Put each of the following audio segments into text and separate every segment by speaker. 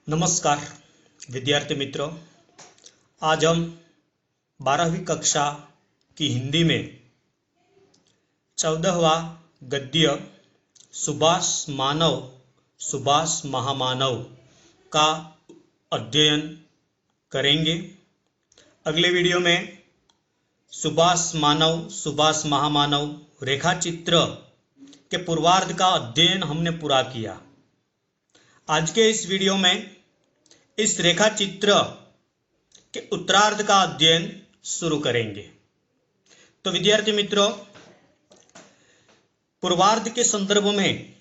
Speaker 1: नमस्कार विद्यार्थी मित्रों, आज हम 12वीं कक्षा की हिंदी में 14वां गद्य सुभाष मानव सुभाष महामानव का अध्ययन करेंगे। अगले वीडियो में सुभाष मानव सुभाष महामानव रेखा चित्र के पूर्वार्ध का अध्ययन हमने पूरा किया। आज के इस वीडियो में इस रेखा चित्र के उत्तरार्ध का अध्ययन शुरू करेंगे। तो विद्यार्थी मित्रों, पूर्वार्ध के संदर्भ में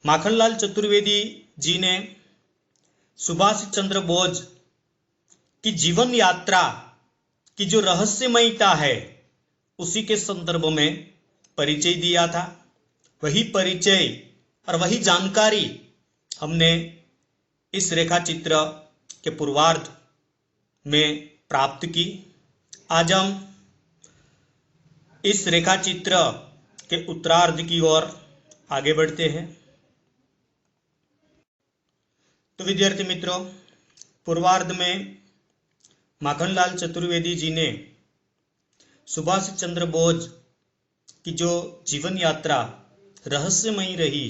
Speaker 1: माखनलाल चतुर्वेदी जी ने सुभाष चंद्र बोस की जीवन यात्रा की जो रहस्यमयता है उसी के संदर्भ में परिचय दिया था। वही परिचय और वही जानकारी हमने इस रेखा चित्र के पूर्वार्ध में प्राप्त की। आज हम इस रेखा चित्र के उत्तरार्ध की ओर आगे बढ़ते हैं। तो विद्यार्थी मित्रों, पूर्वार्ध में माखनलाल चतुर्वेदी जी ने सुभाष चंद्र बोस की जो जीवन यात्रा रहस्यमयी रही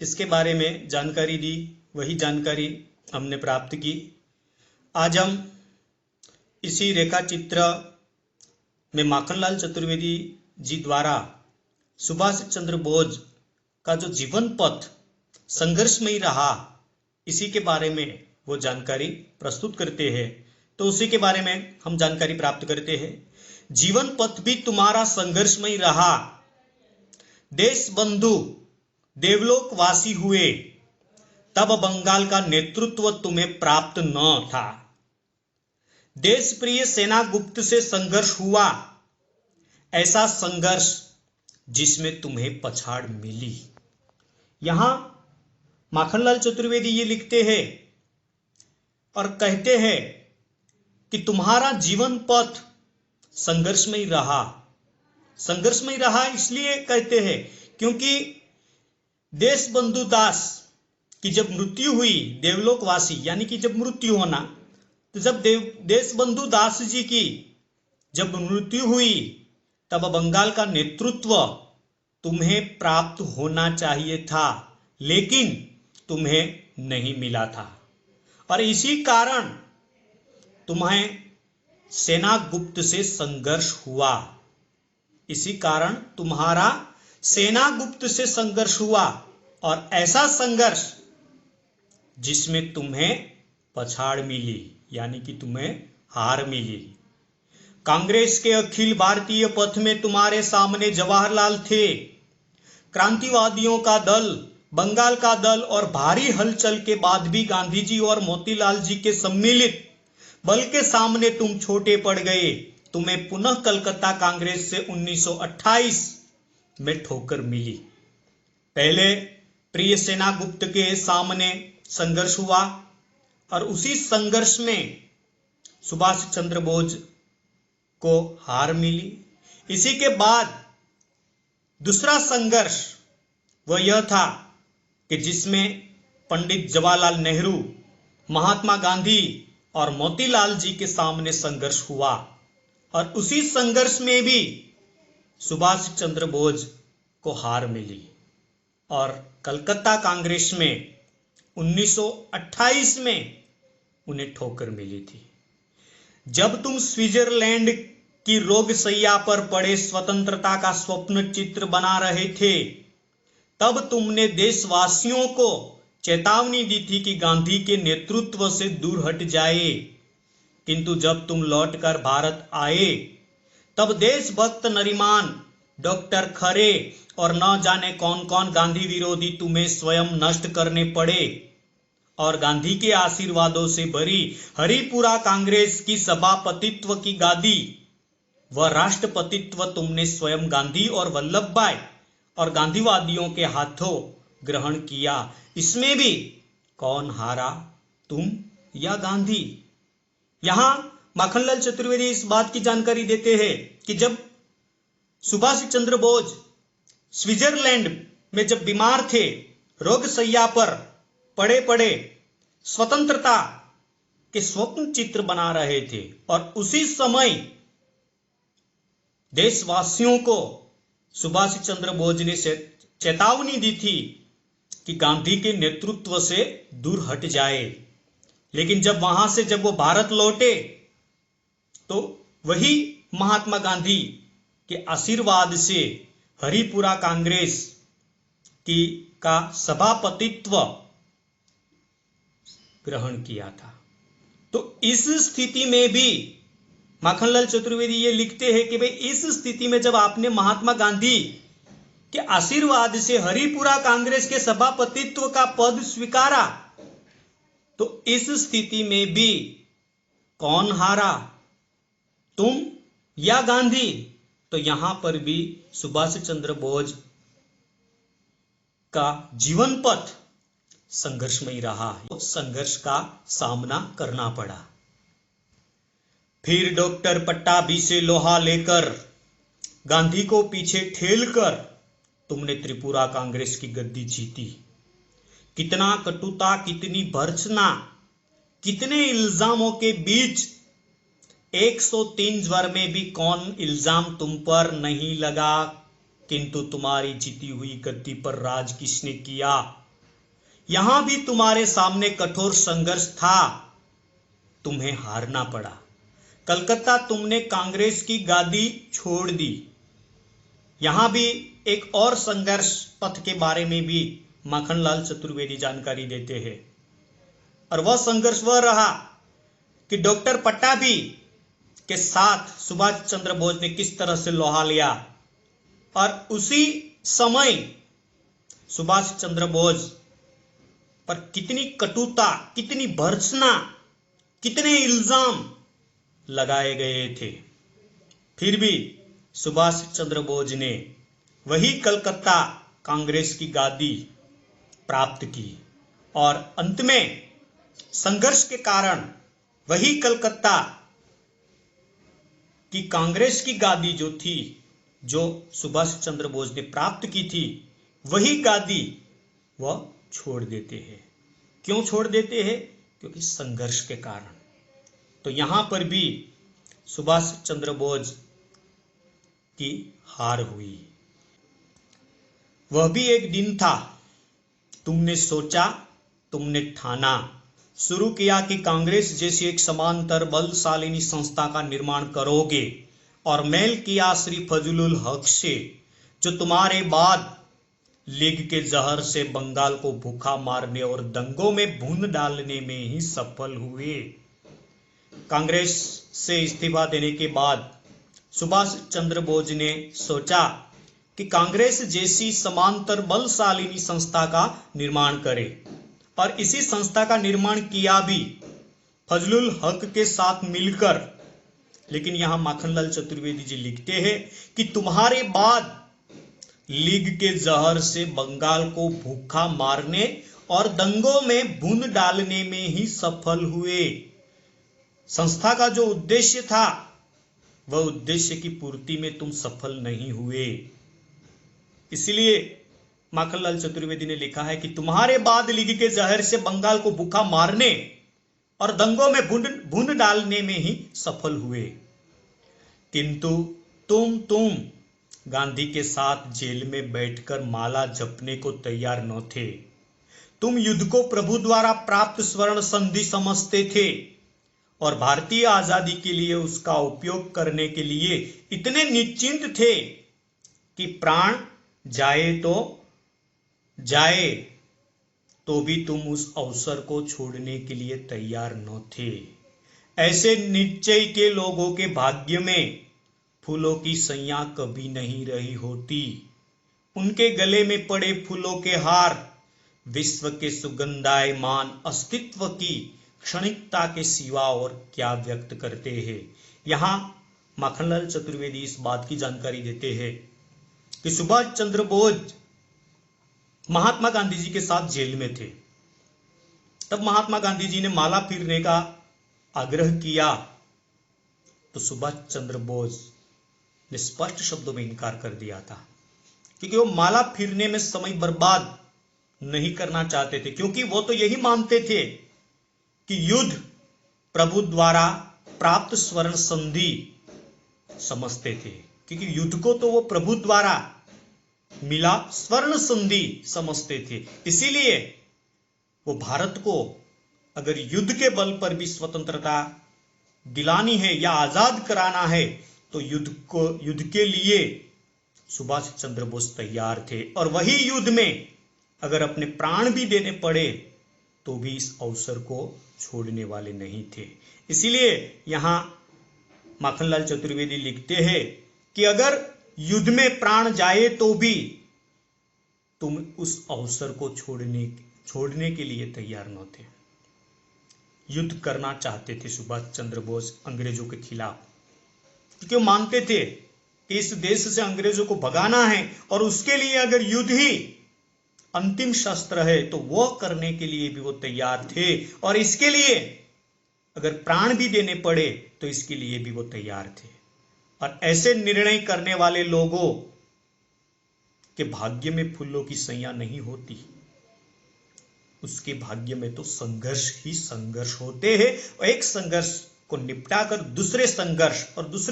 Speaker 1: इसके बारे में जानकारी दी। वही जानकारी हमने प्राप्त की। आज हम इसी रेखा चित्र में माखनलाल चतुर्वेदी जी द्वारा सुभाष चंद्र बोस का जो जीवन पथ संघर्षमयी रहा इसी के बारे में वो जानकारी प्रस्तुत करते हैं। तो उसी के बारे में हम जानकारी प्राप्त करते हैं। जीवन पथ भी तुम्हारा संघर्षमयी रहा, देश बंधु देवलोकवासी हुए, तब बंगाल का नेतृत्व तुम्हें प्राप्त न था। देश प्रिय सेना गुप्त से संघर्ष हुआ, ऐसा संघर्ष जिसमें तुम्हें पछाड़ मिली। यहां माखनलाल चतुर्वेदी ये लिखते हैं और कहते हैं कि तुम्हारा जीवन पथ संघर्षमयी रहा। संघर्षमयी रहा इसलिए कहते हैं क्योंकि देश बंधु दास की जब मृत्यु हुई, देवलोकवासी यानी कि जब मृत्यु होना, तो जब देश बंधु दास जी की जब मृत्यु हुई तब बंगाल का नेतृत्व तुम्हें प्राप्त होना चाहिए था, लेकिन तुम्हें नहीं मिला था। और इसी कारण तुम्हें सेना गुप्त से संघर्ष हुआ। इसी कारण तुम्हारा सेना गुप्त से संघर्ष हुआ और ऐसा संघर्ष जिसमें तुम्हें पछाड़ मिली यानी कि तुम्हें हार मिली। कांग्रेस के अखिल भारतीय पथ में तुम्हारे सामने जवाहरलाल थे, क्रांतिवादियों का दल, बंगाल का दल और भारी हलचल के बाद भी गांधी जी और मोतीलाल जी के सम्मिलित बल के सामने तुम छोटे पड़ गए। तुम्हें पुनः कलकत्ता कांग्रेस से 1928 में ठोकर मिली। पहले प्रिय सेना गुप्त के सामने संघर्ष हुआ और उसी संघर्ष में सुभाष चंद्र बोस को हार मिली। इसी के बाद दूसरा संघर्ष वह यह था कि जिसमें पंडित जवाहरलाल नेहरू, महात्मा गांधी और मोतीलाल जी के सामने संघर्ष हुआ और उसी संघर्ष में भी सुभाष चंद्र बोस को हार मिली और कलकत्ता कांग्रेस में 1928 में उन्हें ठोकर मिली थी। जब तुम स्विट्जरलैंड की रोगशैया पर पड़े स्वतंत्रता का स्वप्न चित्र बना रहे थे, तब तुमने देशवासियों को चेतावनी दी थी कि गांधी के नेतृत्व से दूर हट जाए। किंतु जब तुम लौटकर भारत आए तब देशभक्त नरीमान, डॉक्टर खरे और न जाने कौन कौन गांधी विरोधी तुम्हें स्वयं नष्ट करने पड़े और गांधी के आशीर्वादों से भरी हरिपुरा कांग्रेस की सभापतित्व की गादी व राष्ट्रपतित्व तुमने स्वयं गांधी और वल्लभ भाई और गांधीवादियों के हाथों ग्रहण किया। इसमें भी कौन हारा, तुम या गांधी? यहां माखनलाल चतुर्वेदी इस बात की जानकारी देते हैं कि जब सुभाष चंद्र बोस स्विट्जरलैंड में जब बीमार थे, रोगशैया पर पड़े स्वतंत्रता के स्वप्न चित्र बना रहे थे। और उसी समय देशवासियों को सुभाष चंद्र बोस ने चेतावनी दी थी कि गांधी के नेतृत्व से दूर हट जाए। लेकिन जब वहां से जब वो भारत लौटे तो वही महात्मा गांधी के आशीर्वाद से हरिपुरा कांग्रेस का सभापतित्व ग्रहण किया था। तो इस स्थिति में भी माखनलाल चतुर्वेदी ये लिखते हैं कि भाई इस स्थिति में जब आपने महात्मा गांधी के आशीर्वाद से हरिपुरा कांग्रेस के सभापतित्व का पद स्वीकारा, तो इस स्थिति में भी कौन हारा, तुम या गांधी? तो यहां पर भी सुभाष चंद्र बोस का जीवन पथ संघर्षमय रहा है। संघर्ष का सामना करना पड़ा। फिर डॉक्टर पट्टाभी से लोहा लेकर गांधी को पीछे ठेलकर तुमने त्रिपुरा कांग्रेस की गद्दी जीती। कितना कटुता, कितनी भर्त्सना, कितने इल्जामों के बीच 103 ज्वर में भी कौन इल्जाम तुम पर नहीं लगा, किंतु तुम्हारी जीती हुई गद्दी पर राज किसने किया? यहां भी तुम्हारे सामने कठोर संघर्ष था, तुम्हें हारना पड़ा। कलकत्ता तुमने कांग्रेस की गादी छोड़ दी। यहां भी एक और संघर्ष पथ के बारे में भी माखनलाल चतुर्वेदी जानकारी देते हैं। और वह संघर्ष वह रहा कि डॉक्टर पट्टाभी के साथ सुभाष चंद्र बोस ने किस तरह से लोहा लिया। और उसी समय सुभाष चंद्र बोस पर कितनी कटुता, कितनी भर्त्सना, कितने इल्जाम लगाए गए थे। फिर भी सुभाष चंद्र बोस ने वही कलकत्ता कांग्रेस की गादी प्राप्त की। और अंत में संघर्ष के कारण वही कलकत्ता की कांग्रेस की गादी जो थी, जो सुभाष चंद्र बोस ने प्राप्त की थी, वही गादी वह छोड़ देते हैं। क्यों छोड़ देते हैं? क्योंकि संघर्ष के कारण। तो यहां पर भी सुभाष चंद्र बोस की हार हुई। वह भी एक दिन था, तुमने सोचा, तुमने ठाना, शुरू किया कि कांग्रेस जैसी एक समांतर बलशालिनी संस्था का निर्माण करोगे, और मेल किया श्री फजलुल हक से, जो तुम्हारे बाद लीग के जहर से बंगाल को भूखा मारने और दंगों में भून डालने में ही सफल हुए। कांग्रेस से इस्तीफा देने के बाद सुभाष चंद्र बोस ने सोचा कि कांग्रेस जैसी समांतर बलशालिनी संस्था का निर्माण करे, और इसी संस्था का निर्माण किया भी फजलुल हक के साथ मिलकर। लेकिन यहां माखनलाल चतुर्वेदी जी लिखते हैं कि तुम्हारे बाद लीग के जहर से बंगाल को भूखा मारने और दंगों में भून डालने में ही सफल हुए। संस्था का जो उद्देश्य था, वह उद्देश्य की पूर्ति में तुम सफल नहीं हुए। इसलिए माखनलाल चतुर्वेदी ने लिखा है कि तुम्हारे बाद लीग के जहर से बंगाल को भूखा मारने और दंगों में भून डालने में ही सफल हुए, किंतु तुम गांधी के साथ जेल में बैठकर माला जपने को तैयार न थे। तुम युद्ध को प्रभु द्वारा प्राप्त स्वर्ण संधि समझते थे और भारतीय आजादी के लिए उसका उपयोग करने के लिए इतने निश्चिंत थे कि प्राण जाए तो भी तुम उस अवसर को छोड़ने के लिए तैयार न थे। ऐसे निश्चय के लोगों के भाग्य में फूलों की सैया कभी नहीं रही होती। उनके गले में पड़े फूलों के हार विश्व के सुगंधायमान अस्तित्व की क्षणिकता के सिवा और क्या व्यक्त करते हैं। यहां माखनलाल चतुर्वेदी इस बात की जानकारी देते हैं कि सुभाष चंद्र बोस महात्मा गांधी जी के साथ जेल में थे। तब महात्मा गांधी जी ने माला फिरने का आग्रह किया, तो सुभाष चंद्र बोस ने स्पष्ट शब्दों में इनकार कर दिया था, क्योंकि वो माला फिरने में समय बर्बाद नहीं करना चाहते थे। क्योंकि वो तो यही मानते थे कि युद्ध प्रभु द्वारा प्राप्त स्वर्ण संधि समझते थे, क्योंकि युद्ध को तो वो प्रभु द्वारा मिला स्वर्ण संधि समझते थे। इसीलिए वो भारत को अगर युद्ध के बल पर भी स्वतंत्रता दिलानी है या आजाद कराना है तो युद्ध के लिए सुभाष चंद्र बोस तैयार थे, और वही युद्ध में अगर अपने प्राण भी देने पड़े तो भी इस अवसर को छोड़ने वाले नहीं थे। इसीलिए यहां माखनलाल चतुर्वेदी लिखते हैं कि अगर युद्ध में प्राण जाए तो भी तुम उस अवसर को छोड़ने के लिए तैयार न थे। युद्ध करना चाहते थे सुभाष चंद्र बोस अंग्रेजों के खिलाफ, क्योंकि वो मानते थे कि इस देश से अंग्रेजों को भगाना है, और उसके लिए अगर युद्ध ही अंतिम शस्त्र है तो वह करने के लिए भी वो तैयार थे, और इसके लिए अगर प्राण भी देने पड़े तो इसके लिए भी वो तैयार थे। और ऐसे निर्णय करने वाले लोगों के भाग्य में फूलों की सैया नहीं होती, उसके भाग्य में तो संघर्ष ही संघर्ष होते हैं, और एक संघर्ष को निपटाकर दूसरे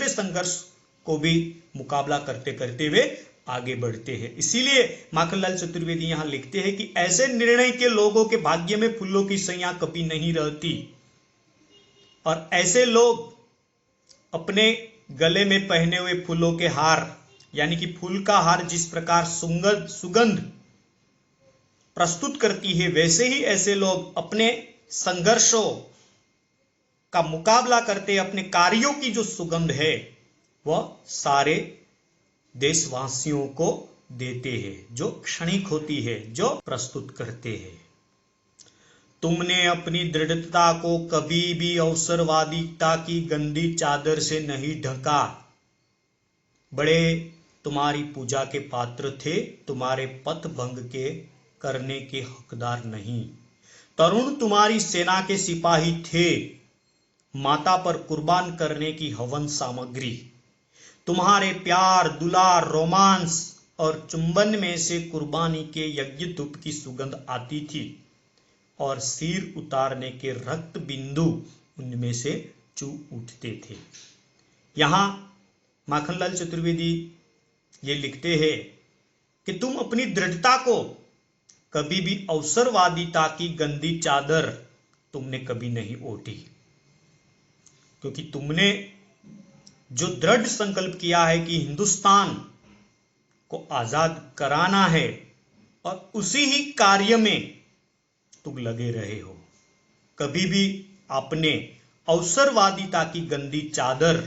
Speaker 1: संघर्ष को भी मुकाबला करते करते वे आगे बढ़ते हैं। इसीलिए माखनलाल चतुर्वेदी यहां लिखते हैं कि ऐसे निर्णय के लोगों के भाग्य में फूलों की सैया कभी नहीं रहती, और ऐसे लोग अपने गले में पहने हुए फूलों के हार, यानी कि फूल का हार जिस प्रकार सुगंध प्रस्तुत करती है, वैसे ही ऐसे लोग अपने संघर्षों का मुकाबला करते अपने कार्यों की जो सुगंध है वह सारे देशवासियों को देते हैं, जो क्षणिक होती है, जो प्रस्तुत करते हैं। तुमने अपनी दृढ़ता को कभी भी अवसरवादिता की गंदी चादर से नहीं ढका। बड़े तुम्हारी पूजा के पात्र थे, तुम्हारे पथ भंग के करने के हकदार नहीं। तरुण तुम्हारी सेना के सिपाही थे, माता पर कुर्बान करने की हवन सामग्री। तुम्हारे प्यार, दुलार, रोमांस और चुंबन में से कुर्बानी के यज्ञ धूप की सुगंध आती थी, और सिर उतारने के रक्त बिंदु उनमें से चू उठते थे। यहां माखनलाल चतुर्वेदी ये लिखते हैं कि तुम अपनी दृढ़ता को कभी भी अवसरवादिता की गंदी चादर तुमने कभी नहीं ओढ़ी, क्योंकि तुमने जो दृढ़ संकल्प किया है कि हिंदुस्तान को आजाद कराना है, और उसी ही कार्य में तुम लगे रहे हो। कभी भी आपने अवसरवादिता की गंदी चादर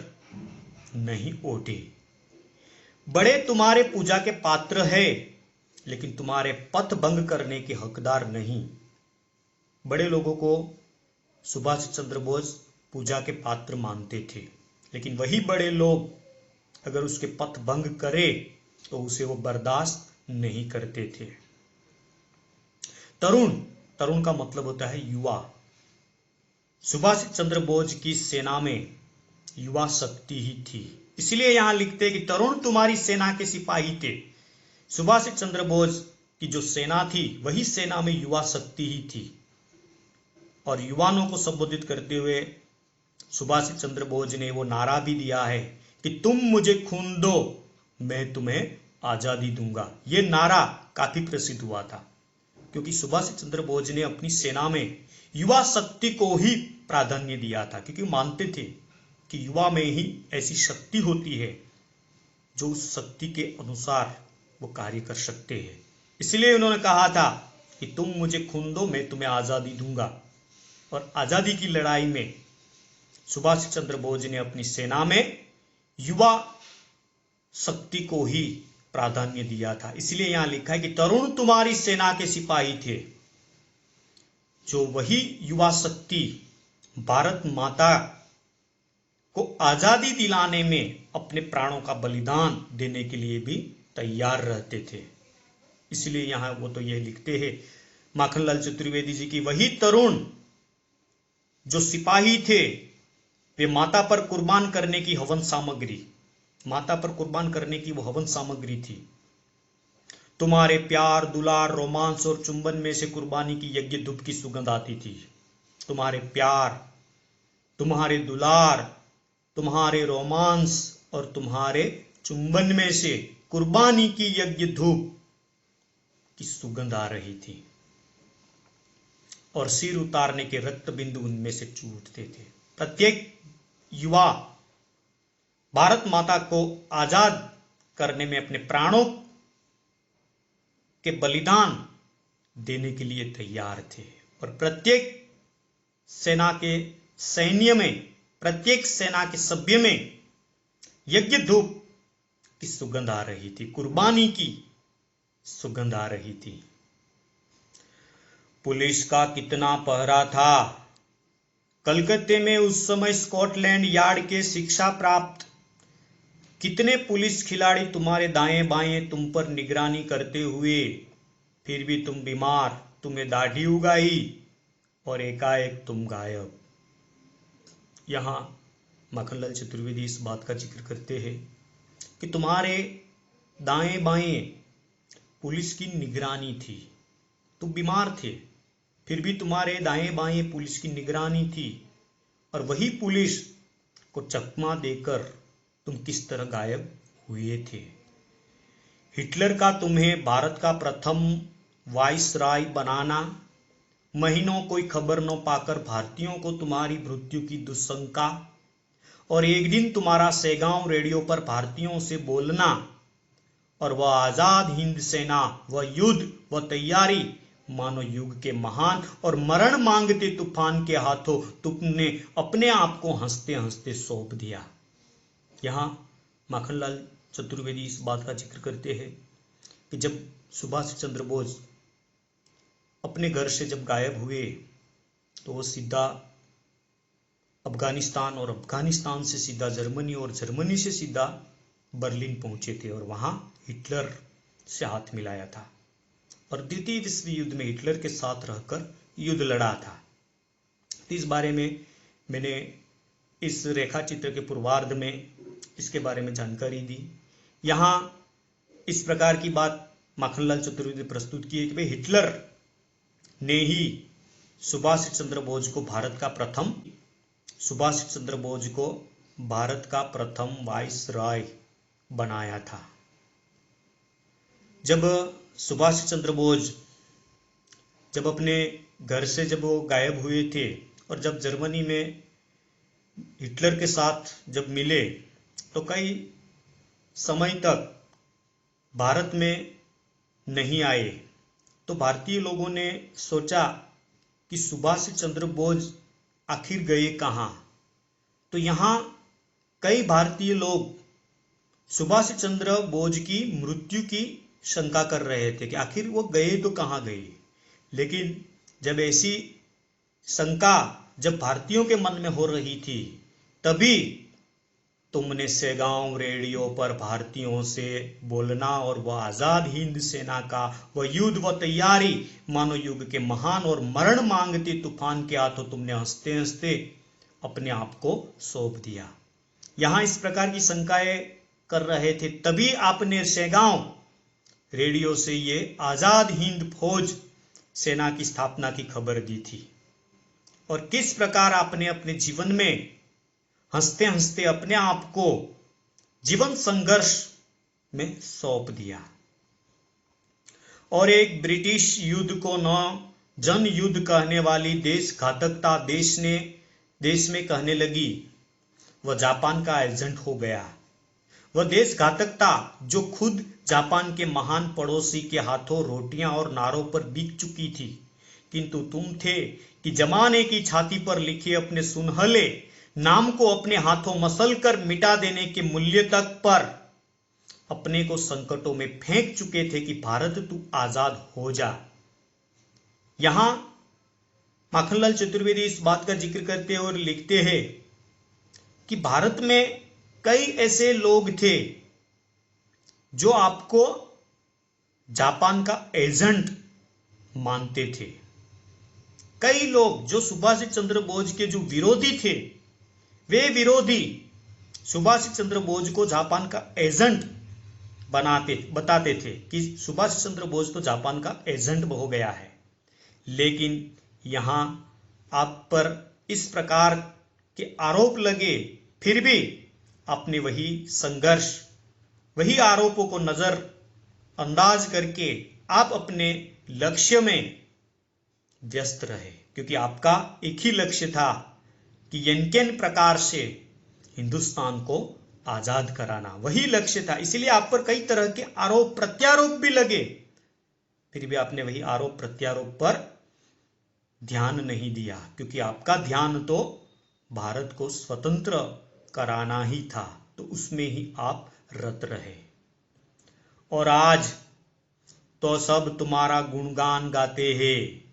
Speaker 1: नहीं ओढ़ी। बड़े तुम्हारे पूजा के पात्र है, लेकिन तुम्हारे पथ भंग करने के हकदार नहीं। बड़े लोगों को सुभाष चंद्र बोस पूजा के पात्र मानते थे, लेकिन वही बड़े लोग अगर उसके पथ भंग करे तो उसे वो बर्दाश्त नहीं करते थे। तरुण का मतलब होता है युवा। सुभाष चंद्र बोस की सेना में युवा शक्ति ही थी, इसलिए यहां लिखते हैं कि तरुण तुम्हारी सेना के सिपाही थे। सुभाष चंद्र बोस की जो सेना थी वही सेना में युवा शक्ति ही थी, और युवाओं को संबोधित करते हुए सुभाष चंद्र बोस ने वो नारा भी दिया है कि तुम मुझे खून दो, मैं तुम्हें आजादी दूंगा। ये नारा काफी प्रसिद्ध हुआ था, क्योंकि सुभाष चंद्र बोस ने अपनी सेना में युवा शक्ति को ही प्राधान्य दिया था, क्योंकि मानते थे कि युवा में ही ऐसी शक्ति होती है जो उस शक्ति के अनुसार वो कार्य कर सकते हैं। इसलिए उन्होंने कहा था कि तुम मुझे खून दो, मैं तुम्हें आजादी दूंगा। और आजादी की लड़ाई में सुभाष चंद्र बोस ने अपनी सेना में युवा शक्ति को ही प्राधान्य दिया था। इसलिए यहां लिखा है कि तरुण तुम्हारी सेना के सिपाही थे, जो वही युवा शक्ति भारत माता को आजादी दिलाने में अपने प्राणों का बलिदान देने के लिए भी तैयार रहते थे। इसलिए यहां वो तो यह लिखते हैं माखनलाल चतुर्वेदी जी की वही तरुण जो सिपाही थे, वे माता पर कुर्बान करने की हवन सामग्री, माता पर कुर्बान करने की वो हवन सामग्री थी। तुम्हारे प्यार, दुलार, रोमांस और चुंबन में से कुर्बानी की यज्ञ धूप की सुगंध आती थी, तुम्हारे प्यार, तुम्हारे दुलार, तुम्हारे रोमांस और तुम्हारे चुंबन में से कुर्बानी की यज्ञ धूप की सुगंध आ रही थी और सिर उतारने के रक्त बिंदु उनमें से छूटते थे। प्रत्येक युवा भारत माता को आजाद करने में अपने प्राणों के बलिदान देने के लिए तैयार थे और प्रत्येक सेना के सैन्य में, प्रत्येक सेना के सभ्य में यज्ञ धूप की सुगंध आ रही थी, कुर्बानी की सुगंध आ रही थी। पुलिस का कितना पहरा था। कलकत्ते में उस समय स्कॉटलैंड यार्ड के शिक्षा प्राप्त कितने पुलिस खिलाड़ी तुम्हारे दाएं बाएं तुम पर निगरानी करते हुए, फिर भी तुम बीमार, तुम्हें दाढ़ी उगाई और एकाएक तुम गायब। यहां माखनलाल चतुर्वेदी इस बात का जिक्र करते हैं कि तुम्हारे दाएं बाएं पुलिस की निगरानी थी, तुम बीमार थे, फिर भी तुम्हारे दाएं बाएं पुलिस की निगरानी थी और वही पुलिस को चकमा देकर तुम किस तरह गायब हुए थे। हिटलर का तुम्हें भारत का प्रथम वाइसराय बनाना, महीनों कोई खबर न पाकर भारतीयों को तुम्हारी मृत्यु की दुशंका और एक दिन तुम्हारा सेगांव रेडियो पर भारतीयों से बोलना और वह आजाद हिंद सेना, वह युद्ध, वह तैयारी, मानो युग के महान और मरण मांगते तूफान के हाथों तुमने अपने आप को हंसते हंसते सौंप दिया। यहां माखनलाल चतुर्वेदी इस बात का जिक्र करते हैं कि जब सुभाष चंद्र बोस अपने घर से जब गायब हुए तो वो सीधा अफगानिस्तान और अफगानिस्तान से सीधा जर्मनी और जर्मनी से सीधा बर्लिन पहुंचे थे और वहां हिटलर से हाथ मिलाया था और द्वितीय विश्व युद्ध में हिटलर के साथ रहकर युद्ध लड़ा था। तो इस बारे में मैंने इस रेखा चित्र के पूर्वार्ध में इसके बारे में जानकारी दी। यहाँ इस प्रकार की बात माखनलाल चतुर्वेदी प्रस्तुत की है कि भाई हिटलर ने ही सुभाष चंद्र बोस को भारत का प्रथम वाइसराय बनाया था। जब सुभाष चंद्र बोस जब अपने घर से जब वो गायब हुए थे और जब जर्मनी में हिटलर के साथ जब मिले तो कई समय तक भारत में नहीं आए, तो भारतीय लोगों ने सोचा कि सुभाष चंद्र बोस आखिर गए कहाँ। तो यहाँ कई भारतीय लोग सुभाष चंद्र बोस की मृत्यु की शंका कर रहे थे कि आखिर वो गए तो कहाँ गए। लेकिन जब ऐसी शंका जब भारतीयों के मन में हो रही थी तभी तुमने सेगांव रेडियो पर भारतीयों से बोलना और वह आजाद हिंद सेना का वह युद्ध, वह तैयारी, मानो युग के महान और मरण मांगते तूफान के हाथों तुमने हंसते हंसते अपने आप को सौंप दिया। यहां इस प्रकार की शंकाएं कर रहे थे, तभी आपने सेगांव रेडियो से ये आजाद हिंद फौज सेना की स्थापना की खबर दी थी और किस प्रकार आपने अपने जीवन में हंसते हंसते अपने आप को जीवन संघर्ष में सौंप दिया और एक ब्रिटिश युद्ध को न जन युद्ध कहने वाली देशघातकता देश में कहने लगी। वह जापान का एजेंट हो गया। वह देशघातकता जो खुद जापान के महान पड़ोसी के हाथों रोटियां और नारों पर बिक चुकी थी, किंतु तुम थे कि जमाने की छाती पर लिखे अपने सुनहले नाम को अपने हाथों मसल कर मिटा देने के मूल्य तक पर अपने को संकटों में फेंक चुके थे कि भारत तू आजाद हो जा। यहां माखनलाल चतुर्वेदी इस बात का जिक्र करते और लिखते हैं कि भारत में कई ऐसे लोग थे जो आपको जापान का एजेंट मानते थे। कई लोग जो सुभाष चंद्र बोस के जो विरोधी थे, वे विरोधी सुभाष चंद्र बोस को जापान का एजेंट बताते थे कि सुभाष चंद्र बोस तो जापान का एजेंट हो गया है। लेकिन यहां आप पर इस प्रकार के आरोप लगे, फिर भी आपने वही संघर्ष, वही आरोपों को नजर अंदाज करके आप अपने लक्ष्य में व्यस्त रहे, क्योंकि आपका एक ही लक्ष्य था कि यनकेन प्रकार से हिंदुस्तान को आजाद कराना, वही लक्ष्य था। इसलिए आप पर कई तरह के आरोप प्रत्यारोप भी लगे, फिर भी आपने वही आरोप प्रत्यारोप पर ध्यान नहीं दिया, क्योंकि आपका ध्यान तो भारत को स्वतंत्र कराना ही था, तो उसमें ही आप रत रहे। और आज तो सब तुम्हारा गुणगान गाते हैं,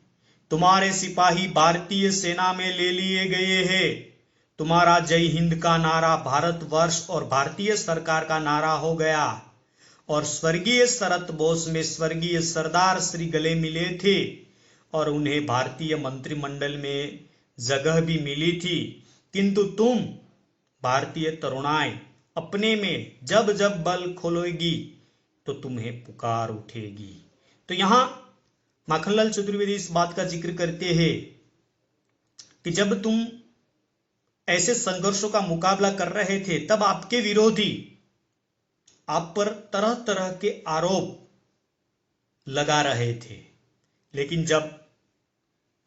Speaker 1: तुम्हारे सिपाही भारतीय सेना में ले लिए गए हैं, तुम्हारा जय हिंद का नारा भारतवर्ष और भारतीय सरकार का नारा हो गया, और स्वर्गीय शरद बोस में स्वर्गीय सरदार श्री गले मिले थे और उन्हें भारतीय मंत्रिमंडल में जगह भी मिली थी, किंतु तुम भारतीय तरुणाएं अपने में जब जब बल खोलोगी तो तुम्हें पुकार उठेगी। तो यहां माखनलाल चतुर्वेदी इस बात का जिक्र करते हैं कि जब तुम ऐसे संघर्षों का मुकाबला कर रहे थे, तब आपके विरोधी आप पर तरह तरह के आरोप लगा रहे थे, लेकिन जब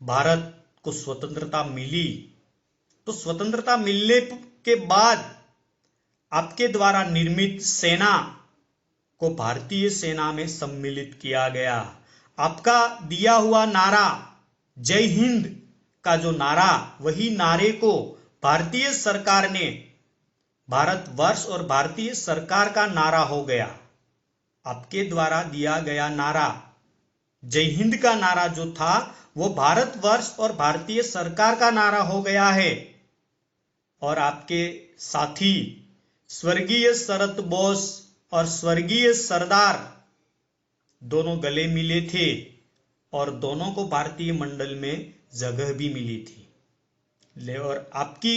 Speaker 1: भारत को स्वतंत्रता मिली, तो स्वतंत्रता मिलने के बाद आपके द्वारा निर्मित सेना को भारतीय सेना में सम्मिलित किया गया। आपका दिया हुआ नारा जय हिंद का जो नारा, वही नारे को भारतीय सरकार ने भारतवर्ष और भारतीय सरकार का नारा हो गया। आपके द्वारा दिया गया नारा जय हिंद का नारा जो था, वो भारतवर्ष और भारतीय सरकार का नारा हो गया है। और आपके साथी स्वर्गीय शरद बोस और स्वर्गीय सरदार दोनों गले मिले थे और दोनों को भारतीय मंडल में जगह भी मिली थी। और आपकी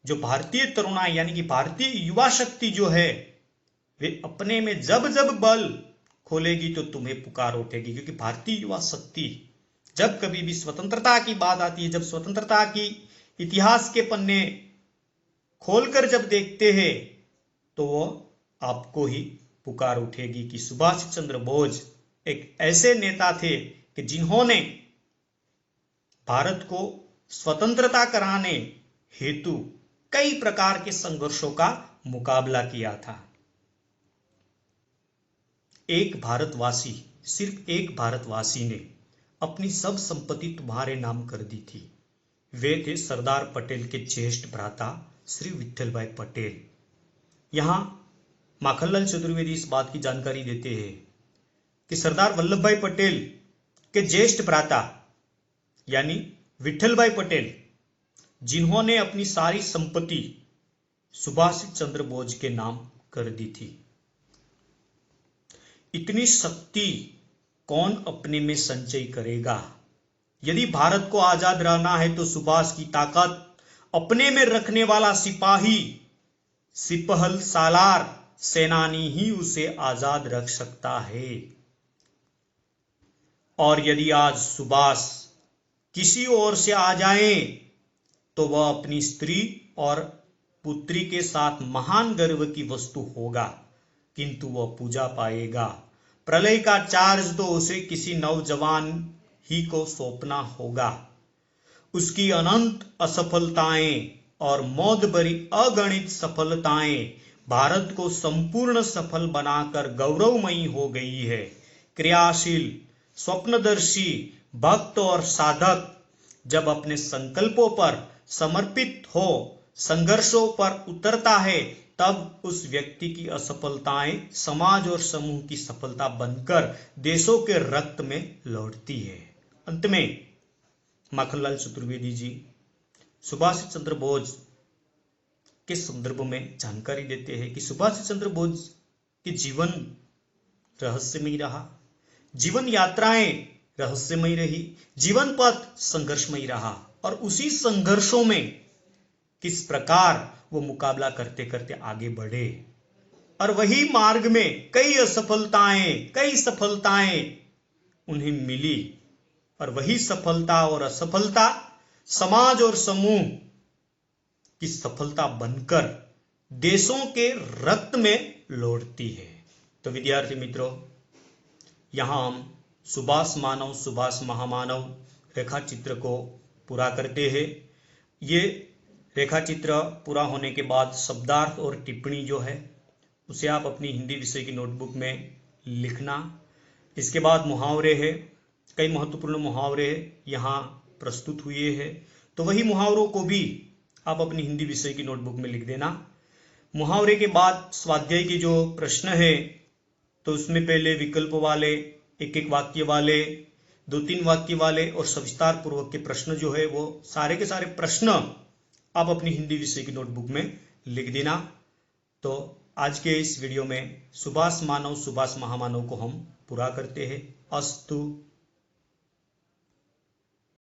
Speaker 1: जो भारतीय तरुणाई यानी कि भारतीय युवा शक्ति जो है, वे अपने में जब जब बल खोलेगी तो तुम्हें पुकार उठेगी, क्योंकि भारतीय युवा शक्ति जब कभी भी स्वतंत्रता की बात आती है, जब स्वतंत्रता की इतिहास के पन्ने खोलकर जब देखते हैं, तो वो आपको ही पुकार उठेगी कि सुभाष चंद्र बोस एक ऐसे नेता थे कि जिन्होंने भारत को स्वतंत्रता कराने हेतु कई प्रकार के संघर्षों का मुकाबला किया था। एक भारतवासी, सिर्फ एक भारतवासी ने अपनी सब संपत्ति तुम्हारे नाम कर दी थी। वे थे सरदार पटेल के ज्येष्ठ भ्राता श्री विठल भाई पटेल। यहां माखनलाल चतुर्वेदी इस बात की जानकारी देते हैं कि सरदार वल्लभ भाई पटेल के ज्येष्ठ भ्राता यानी विठल भाई पटेल, जिन्होंने अपनी सारी संपत्ति सुभाष चंद्र बोस के नाम कर दी थी। इतनी शक्ति कौन अपने में संचय करेगा? यदि भारत को आजाद रहना है तो सुभाष की ताकत अपने में रखने वाला सिपाही, सिपहल सालार सेनानी ही उसे आजाद रख सकता है। और यदि आज सुभाष किसी ओर से आ जाए तो वह अपनी स्त्री और पुत्री के साथ महान गर्व की वस्तु होगा, किंतु वह पूजा पाएगा। प्रलय का चार्ज तो उसे किसी नौजवान ही को सौंपना होगा। उसकी अनंत असफलताएं और मौत भरी अगणित सफलताएं भारत को संपूर्ण सफल बनाकर गौरवमयी हो गई है। क्रियाशील, स्वप्नदर्शी भक्त और साधक जब अपने संकल्पों पर समर्पित हो संघर्षों पर उतरता है, तब उस व्यक्ति की असफलताएं समाज और समूह की सफलता बनकर देशों के रक्त में लौटती है। अंत में माखनलाल चतुर्वेदी जी सुभाष चंद्र बोस के संदर्भ में जानकारी देते हैं कि सुभाष चंद्र बोस के जीवन रहस्यमयी रहा, जीवन यात्राएं रहस्यमयी रही, जीवन पथ संघर्षमयी रहा, और उसी संघर्षों में किस प्रकार वो मुकाबला करते करते आगे बढ़े, और वही मार्ग में कई असफलताएं, कई सफलताएं उन्हें मिली, और वही सफलता और असफलता समाज और समूह की सफलता बनकर देशों के रक्त में लौटती है। तो विद्यार्थी मित्रों, यहां हम सुभाष मानव सुभाष महामानव रेखा चित्र को पूरा करते हैं। ये रेखा चित्र पूरा होने के बाद शब्दार्थ और टिप्पणी जो है उसे आप अपनी हिंदी विषय की नोटबुक में लिखना। इसके बाद मुहावरे है, कई महत्वपूर्ण मुहावरे यहाँ प्रस्तुत हुए हैं, तो वही मुहावरों को भी आप अपनी हिंदी विषय की नोटबुक में लिख देना। मुहावरे के बाद स्वाध्याय के जो प्रश्न है तो उसमें पहले विकल्प वाले, एक एक वाक्य वाले, 2-3 वाक्य वाले और सविस्तार पूर्वक के प्रश्न जो है वो सारे के सारे प्रश्न आप अपनी हिंदी विषय की नोटबुक में लिख देना। तो आज के इस वीडियो में सुभाष मानव सुभाष महामानव को हम पूरा करते हैं। अस्तु।